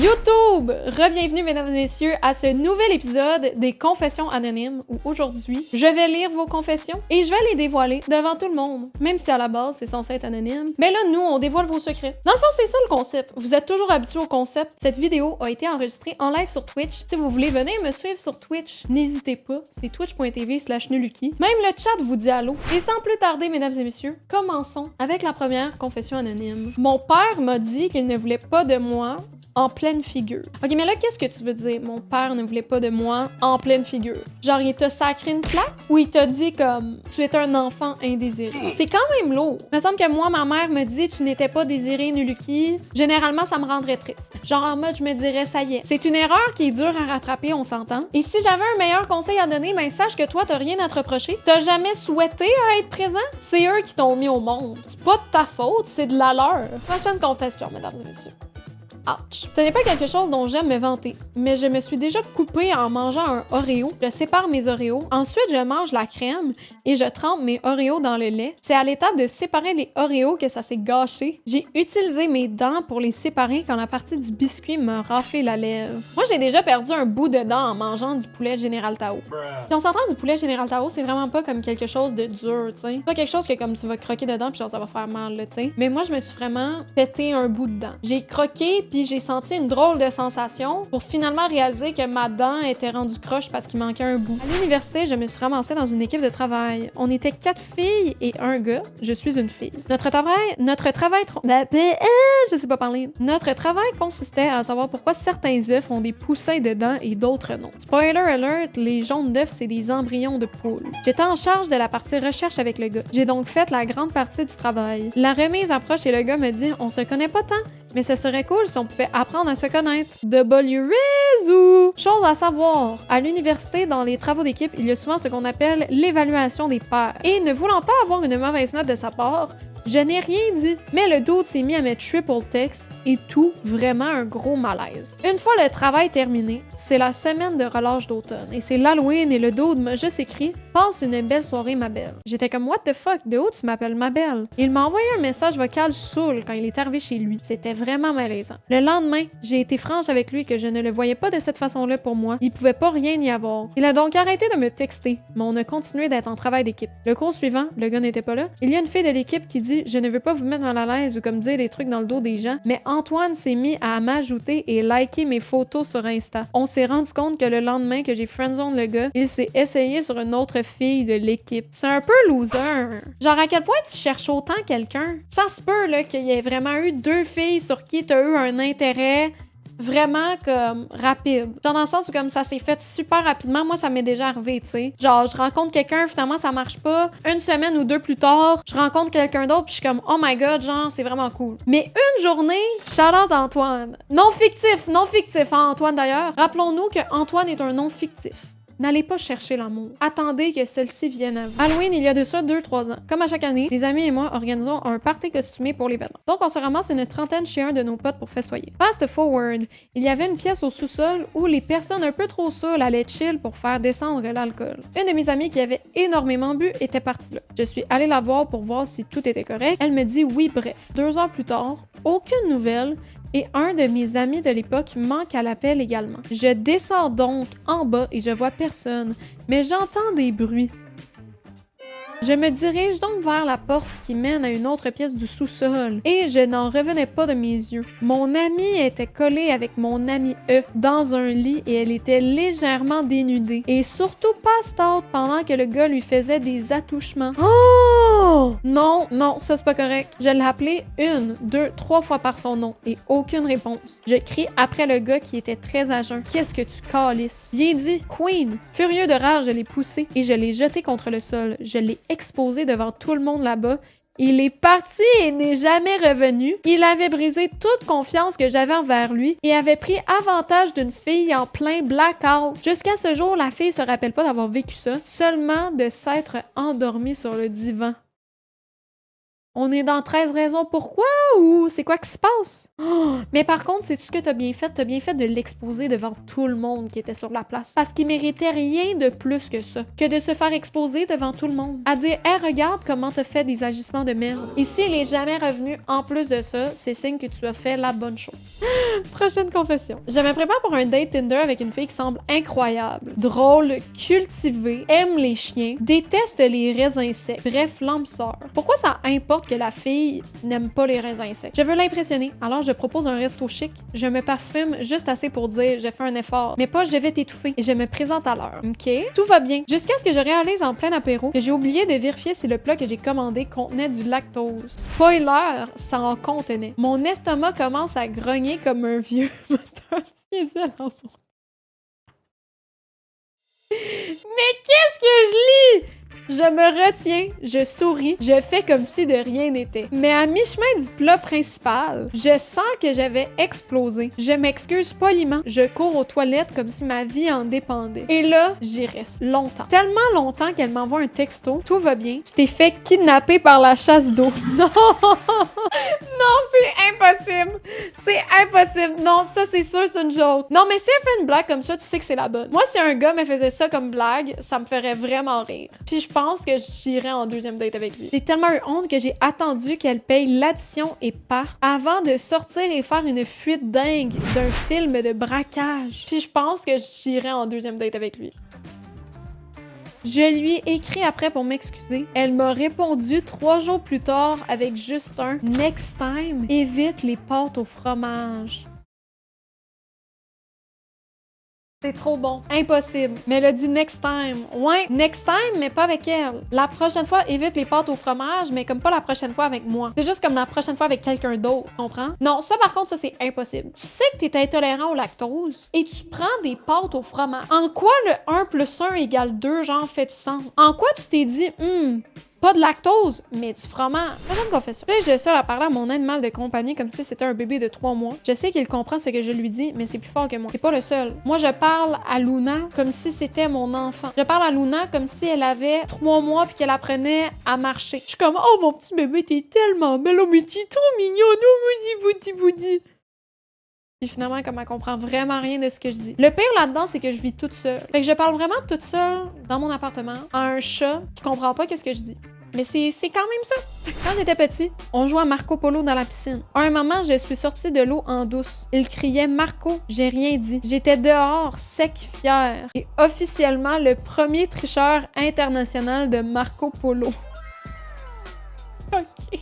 YouTube! Re-bienvenue, mesdames et messieurs, à ce nouvel épisode des Confessions anonymes où aujourd'hui, je vais lire vos confessions et je vais les dévoiler devant tout le monde. Même si à la base, c'est censé être anonyme. Mais là, nous, on dévoile vos secrets. Dans le fond, c'est ça le concept. Vous êtes toujours habitués au concept. Cette vidéo a été enregistrée en live sur Twitch. Si vous voulez venir me suivre sur Twitch, n'hésitez pas. C'est twitch.tv/nuluki. Même le chat vous dit allô. Et sans plus tarder, mesdames et messieurs, commençons avec la première confession anonyme. Mon père m'a dit qu'il ne voulait pas de moi en pleine figure. Ok, mais là, qu'est-ce que tu veux dire? Mon père ne voulait pas de moi en pleine figure. Genre, il t'a sacré une claque? Ou il t'a dit comme, tu es un enfant indésiré? C'est quand même lourd. Il me semble que moi, ma mère me dit, tu n'étais pas désiré, Nuluki. Généralement, ça me rendrait triste. Genre, en mode, je me dirais, ça y est. C'est une erreur qui est dure à rattraper, on s'entend. Et si j'avais un meilleur conseil à donner, ben sache que toi, t'as rien à te reprocher. T'as jamais souhaité à être présent. C'est eux qui t'ont mis au monde. C'est pas de ta faute, c'est de la leur. Prochaine confession, mesdames et messieurs. Ouch. Ce n'est pas quelque chose dont j'aime me vanter, mais je me suis déjà coupée en mangeant un Oreo. Je sépare mes Oreos. Ensuite, je mange la crème et je trempe mes Oreos dans le lait. C'est à l'étape de séparer les Oreos que ça s'est gâché. J'ai utilisé mes dents pour les séparer quand la partie du biscuit m'a raflé la lèvre. Moi, j'ai déjà perdu un bout de dent en mangeant du poulet Général Tao. Puis on s'entend, du poulet Général Tao, c'est vraiment pas comme quelque chose de dur, tu sais. Pas quelque chose que comme tu vas croquer dedans puis genre ça va faire mal, là, tu sais. Mais moi, je me suis vraiment pété un bout de dent. J'ai croqué puis j'ai senti une drôle de sensation pour finalement réaliser que ma dent était rendue croche parce qu'il manquait un bout. À l'université, je me suis ramassée dans une équipe de travail. On était 4 filles et un gars. Je suis une fille. Notre travail je sais pas parler. Notre travail consistait à savoir pourquoi certains œufs ont des poussins dedans et d'autres non. Spoiler alert, les jaunes d'œufs, c'est des embryons de poules. J'étais en charge de la partie recherche avec le gars. J'ai donc fait la grande partie du travail. La remise approche et le gars me dit « On se connaît pas tant, mais ce serait cool si on pouvait apprendre à se connaître. » W-Rizou! Chose à savoir, à l'université, dans les travaux d'équipe, il y a souvent ce qu'on appelle l'évaluation des pairs. Et ne voulant pas avoir une mauvaise note de sa part, je n'ai rien dit, mais le dude s'est mis à mettre triple text et tout, vraiment un gros malaise. Une fois le travail terminé, c'est la semaine de relâche d'automne et c'est l'Halloween et le dude m'a juste écrit « Passe une belle soirée, ma belle ». J'étais comme « What the fuck, de où tu m'appelles ma belle ?» Il m'a envoyé un message vocal saoul quand il est arrivé chez lui. C'était vraiment malaisant. Le lendemain, j'ai été franche avec lui que je ne le voyais pas de cette façon-là pour moi. Il pouvait pas rien y avoir. Il a donc arrêté de me texter, mais on a continué d'être en travail d'équipe. Le cours suivant, le gars n'était pas là. Il y a une fille de l'équipe qui dit « Je ne veux pas vous mettre mal à l'aise ou comme dire des trucs dans le dos des gens, mais Antoine s'est mis à m'ajouter et liker mes photos sur Insta. On s'est rendu compte que le lendemain que j'ai friendzone le gars, il s'est essayé sur une autre fille de l'équipe. C'est un peu loser. Genre à quel point tu cherches autant quelqu'un? Ça se peut là qu'il y ait vraiment eu 2 filles sur qui t'as eu un intérêt vraiment comme rapide. Genre dans le sens où comme ça s'est fait super rapidement. Moi, ça m'est déjà arrivé, tu sais. Genre, je rencontre quelqu'un, finalement, ça marche pas. Une semaine ou 2 plus tard, je rencontre quelqu'un d'autre puis je suis comme, oh my god, genre, c'est vraiment cool. Mais une journée, shout-out Antoine. Non fictif, hein, Antoine d'ailleurs. Rappelons-nous que Antoine est un nom fictif. N'allez pas chercher l'amour. Attendez que celle-ci vienne à vous. Halloween, il y a de ça 2-3 ans. Comme à chaque année, les amis et moi organisons un party costumé pour l'événement. Donc, on se ramasse une trentaine chez un de nos potes pour festoyer. Fast forward, il y avait une pièce au sous-sol où les personnes un peu trop saoules allaient chill pour faire descendre l'alcool. Une de mes amies qui avait énormément bu était partie là. Je suis allée la voir pour voir si tout était correct. Elle me dit oui, bref. 2 heures plus tard, aucune nouvelle. Et un de mes amis de l'époque manque à l'appel également. Je descends donc en bas et je vois personne, mais j'entends des bruits. Je me dirige donc vers la porte qui mène à une autre pièce du sous-sol et je n'en revenais pas de mes yeux. Mon amie était collée avec mon ami E dans un lit et elle était légèrement dénudée et surtout pas stout pendant que le gars lui faisait des attouchements. Oh! Non, ça c'est pas correct. Je l'ai appelé 1, 2, 3 fois par son nom et aucune réponse. Je crie après le gars qui était très à jeun. Qu'est-ce que tu calisses? J'ai dit Queen. Furieux de rage, je l'ai poussé et je l'ai jeté contre le sol. Je l'ai exposé devant tout le monde là-bas. Il est parti et n'est jamais revenu. Il avait brisé toute confiance que j'avais envers lui et avait pris avantage d'une fille en plein blackout. Jusqu'à ce jour, la fille se rappelle pas d'avoir vécu ça, seulement de s'être endormie sur le divan. On est dans 13 raisons pourquoi ou c'est quoi qui se passe? Oh! Mais par contre, sais-tu ce que t'as bien fait? T'as bien fait de l'exposer devant tout le monde qui était sur la place. Parce qu'il méritait rien de plus que ça, que de se faire exposer devant tout le monde. À dire, hey, regarde comment t'as fait des agissements de merde. Et s'il est jamais revenu en plus de ça, c'est signe que tu as fait la bonne chose. Prochaine confession. Je me prépare pour un date Tinder avec une fille qui semble incroyable, drôle, cultivée, aime les chiens, déteste les raisins secs, bref, l'âme sœur. Pourquoi ça importe que la fille n'aime pas les raisins secs? Je veux l'impressionner, alors je propose un resto chic, je me parfume juste assez pour dire j'ai fait un effort, mais pas je vais t'étouffer et je me présente à l'heure. Ok? Tout va bien. Jusqu'à ce que je réalise en plein apéro que j'ai oublié de vérifier si le plat que j'ai commandé contenait du lactose. Spoiler, ça en contenait. Mon estomac commence à grogner comme un vieux moteur diesel en fond. Mais qu'est-ce que je lis? Je me retiens, je souris, je fais comme si de rien n'était. Mais à mi-chemin du plat principal, je sens que j'avais explosé. Je m'excuse poliment, je cours aux toilettes comme si ma vie en dépendait. Et là, j'y reste longtemps. Tellement longtemps qu'elle m'envoie un texto. Tout va bien. Tu t'es fait kidnapper par la chasse d'eau. Non! Non, c'est impossible! C'est impossible! Non, ça c'est sûr, c'est une joke. Non, mais si elle fait une blague comme ça, tu sais que c'est la bonne. Moi, si un gars me faisait ça comme blague, ça me ferait vraiment rire. Puis je pense que j'irais en deuxième date avec lui. J'ai tellement eu honte que j'ai attendu qu'elle paye l'addition et parte avant de sortir et faire une fuite dingue d'un film de braquage. Puis je pense que j'irais en deuxième date avec lui. Je lui ai écrit après pour m'excuser. Elle m'a répondu 3 jours plus tard avec juste un « Next time, évite les pâtes au fromage ». C'est trop bon. Impossible. Mais elle a dit next time. Ouais, next time, mais pas avec elle. La prochaine fois, évite les pâtes au fromage, mais comme pas la prochaine fois avec moi. C'est juste comme la prochaine fois avec quelqu'un d'autre, comprends? Non, ça par contre, ça c'est impossible. Tu sais que t'es intolérant au lactose et tu prends des pâtes au fromage. En quoi le 1 plus 1 égale 2, genre, fait du sens? En quoi tu t'es dit, pas de lactose, mais du fromage. Prochaine confession. Puis je suis seule à parler à mon animal de compagnie comme si c'était un bébé de 3 mois. Je sais qu'il comprend ce que je lui dis, mais c'est plus fort que moi. C'est pas le seul. Moi, je parle à Luna comme si c'était mon enfant. Je parle à Luna comme si elle avait 3 mois puis qu'elle apprenait à marcher. Je suis comme, oh mon petit bébé, t'es tellement belle, oh mais t'es trop mignon, oh boudi. Puis finalement, comme elle comprend vraiment rien de ce que je dis. Le pire là-dedans, c'est que je vis toute seule. Fait que je parle vraiment toute seule dans mon appartement à un chat qui comprend pas qu'est-ce que je dis. Mais c'est quand même ça. Quand j'étais petit, on jouait à Marco Polo dans la piscine. À un moment, je suis sortie de l'eau en douce. Il criait Marco, j'ai rien dit. J'étais dehors, sec, fière. Et officiellement le premier tricheur international de Marco Polo. OK.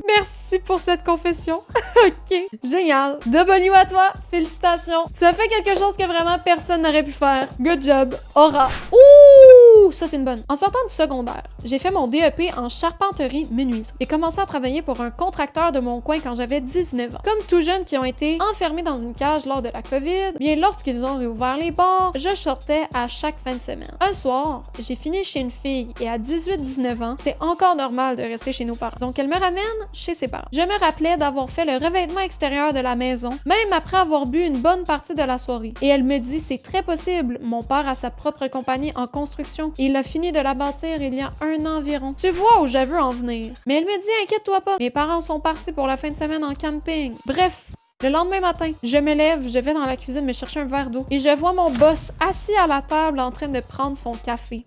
Merci pour cette confession. OK. Génial. W à toi. Félicitations. Tu as fait quelque chose que vraiment personne n'aurait pu faire. Good job. Aura. Ouh! Ça, c'est une bonne. En sortant du secondaire, j'ai fait mon DEP en charpenterie menuiserie. J'ai commencé à travailler pour un contracteur de mon coin quand j'avais 19 ans. Comme tous jeunes qui ont été enfermés dans une cage lors de la COVID, bien lorsqu'ils ont réouvert les bars, je sortais à chaque fin de semaine. Un soir, j'ai fini chez une fille et à 18-19 ans, c'est encore normal de rester chez nos parents. Donc, elle me ramène chez ses parents. Je me rappelais d'avoir fait le revêtement extérieur de la maison, même après avoir bu une bonne partie de la soirée. Et elle me dit, c'est très possible, mon père a sa propre compagnie en construction. Il a fini de la bâtir il y a 1 an environ. Tu vois où je veux en venir. Mais elle me dit, inquiète-toi pas, mes parents sont partis pour la fin de semaine en camping. Bref. Le lendemain matin, je me lève, je vais dans la cuisine me chercher un verre d'eau et je vois mon boss assis à la table en train de prendre son café.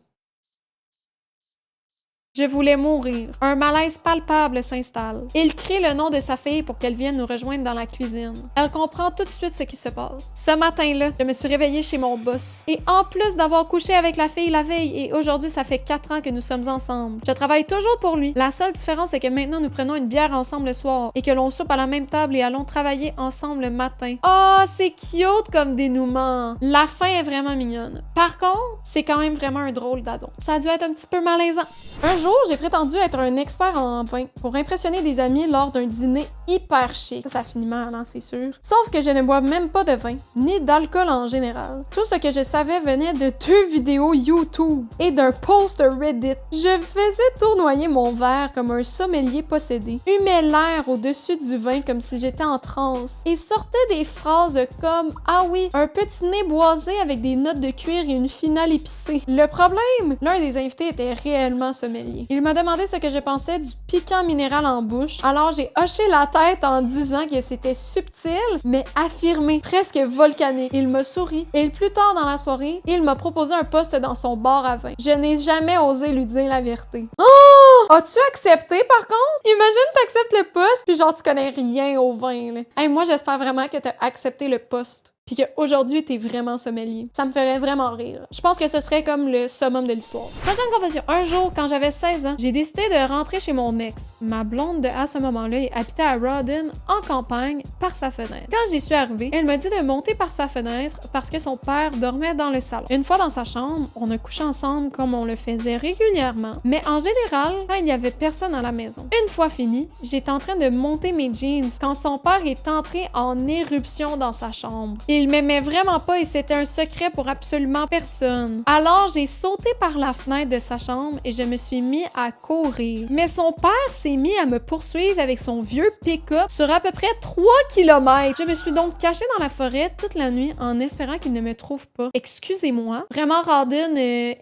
Je voulais mourir. Un malaise palpable s'installe. Il crie le nom de sa fille pour qu'elle vienne nous rejoindre dans la cuisine. Elle comprend tout de suite ce qui se passe. Ce matin-là, je me suis réveillée chez mon boss. Et en plus d'avoir couché avec la fille la veille, et aujourd'hui, ça fait 4 ans que nous sommes ensemble. Je travaille toujours pour lui. La seule différence, c'est que maintenant, nous prenons une bière ensemble le soir et que l'on soupe à la même table et allons travailler ensemble le matin. Oh, c'est cute comme dénouement. La fin est vraiment mignonne. Par contre, c'est quand même vraiment un drôle d'adon. Ça a dû être un petit peu malaisant. Un jour, j'ai prétendu être un expert en vin pour impressionner des amis lors d'un dîner hyper chic. Ça finit mal, hein, c'est sûr. Sauf que je ne bois même pas de vin, ni d'alcool en général. Tout ce que je savais venait de 2 vidéos YouTube et d'un post Reddit. Je faisais tournoyer mon verre comme un sommelier possédé, humais l'air au-dessus du vin comme si j'étais en transe et sortais des phrases comme « Ah oui, un petit nez boisé avec des notes de cuir et une finale épicée ». Le problème, l'un des invités était réellement sommelier. sommelier. Il m'a demandé ce que je pensais du piquant minéral en bouche, alors j'ai hoché la tête en disant que c'était subtil, mais affirmé, presque volcanique. Il m'a souri, et plus tard dans la soirée, il m'a proposé un poste dans son bar à vin. Je n'ai jamais osé lui dire la vérité. Oh! As-tu accepté, par contre? Imagine t'acceptes le poste, puis genre tu connais rien au vin, là. Hey, moi, j'espère vraiment que t'as accepté le poste. Puis qu'aujourd'hui, t'es vraiment sommelier. Ça me ferait vraiment rire. Je pense que ce serait comme le summum de l'histoire. Prochaine confession. Un jour, quand j'avais 16 ans, j'ai décidé de rentrer chez mon ex. Ma blonde, à ce moment-là, habitait à Rawdon, en campagne, par sa fenêtre. Quand j'y suis arrivée, elle m'a dit de monter par sa fenêtre parce que son père dormait dans le salon. Une fois dans sa chambre, on a couché ensemble comme on le faisait régulièrement, mais en général, quand il n'y avait personne à la maison. Une fois fini, j'étais en train de monter mes jeans quand son père est entré en éruption dans sa chambre. Il m'aimait vraiment pas et c'était un secret pour absolument personne. Alors, j'ai sauté par la fenêtre de sa chambre et je me suis mis à courir. Mais son père s'est mis à me poursuivre avec son vieux pick-up sur à peu près 3 km. Je me suis donc cachée dans la forêt toute la nuit en espérant qu'il ne me trouve pas. Excusez-moi. Vraiment, Rawdon,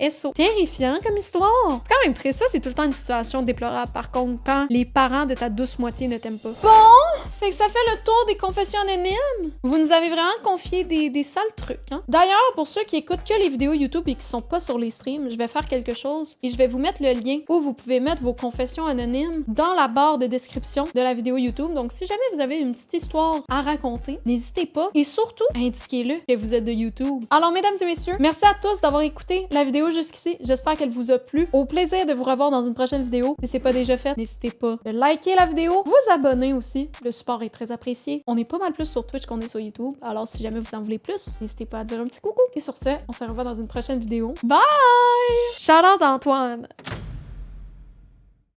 SO. Terrifiant comme histoire. C'est quand même triste, ça, c'est tout le temps une situation déplorable. Par contre, quand les parents de ta douce moitié ne t'aiment pas. Bon, fait que ça fait le tour des confessions anonymes. Vous nous avez vraiment confié des sales trucs, hein? D'ailleurs, pour ceux qui écoutent que les vidéos YouTube et qui sont pas sur les streams, je vais faire quelque chose et je vais vous mettre le lien où vous pouvez mettre vos confessions anonymes dans la barre de description de la vidéo YouTube. Donc, si jamais vous avez une petite histoire à raconter, n'hésitez pas et surtout, indiquez-le que vous êtes de YouTube. Alors, mesdames et messieurs, merci à tous d'avoir écouté la vidéo jusqu'ici. J'espère qu'elle vous a plu. Au plaisir de vous revoir dans une prochaine vidéo. Si c'est pas déjà fait, n'hésitez pas de liker la vidéo, vous abonner aussi. Le support est très apprécié. On est pas mal plus sur Twitch qu'on est sur YouTube. Alors, si jamais vous en voulez plus, n'hésitez pas à dire un petit coucou. Et sur ce, on se revoit dans une prochaine vidéo. Bye! Shout out Antoine!